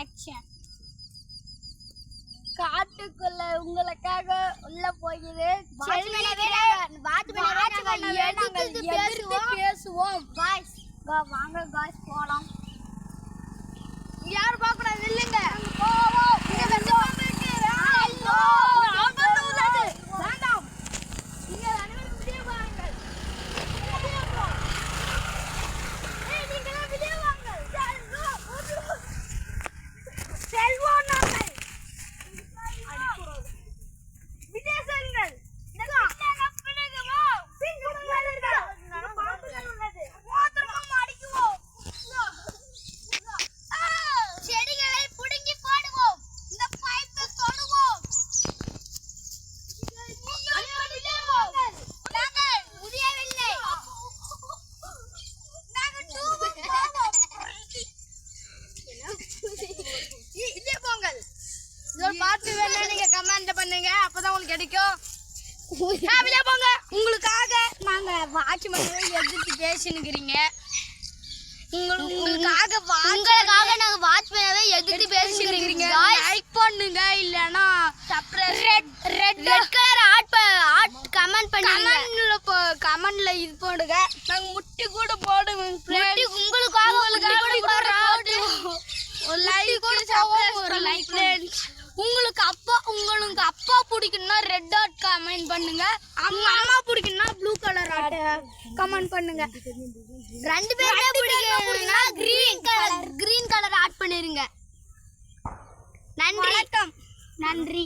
Action. காட்டுக்குள்ள உங்களுக்காக உள்ள போகுது பேசுவோம். வாங்க காய்ஸ் போலாம். யாரும் பார்க்க கூடாது, இல்லைங்க. பாட்டு வேணா நீங்க கமெண்ட் பண்ணுங்க, அப்பதான் உங்களுக்கு கிடைக்கும். உங்களுக்காக நாங்க வாட்ச்மேன் எதிர்த்து பேசினுக்கிறீங்க. உங்களுக்காக நாங்க வாட்ச்மேனவே எதிர்த்து பேசினுக்கிறீங்க. லைக் பண்ணுங்க, இல்லனா ரெட் கலர் ஆட் கமெண்ட் பண்ணுங்க. கமெண்ட்ல இது போடுங்க. நாங்க முட்டி கூட போடுவோம். உங்களுக்காக ஒரு லைக் ஒரு லைக். உங்களுக்கு அப்பா பிடிக்கும்னா ரெட் டாட் கமெண்ட் பண்ணுங்க. அம்மா பிடிக்கும்னா ப்ளூ கலர் கமெண்ட் பண்ணுங்க. ரெண்டு பேருமே பிடிக்கும்னா கிரீன் கலர் ஆட் பண்ணிருங்க. நன்றி.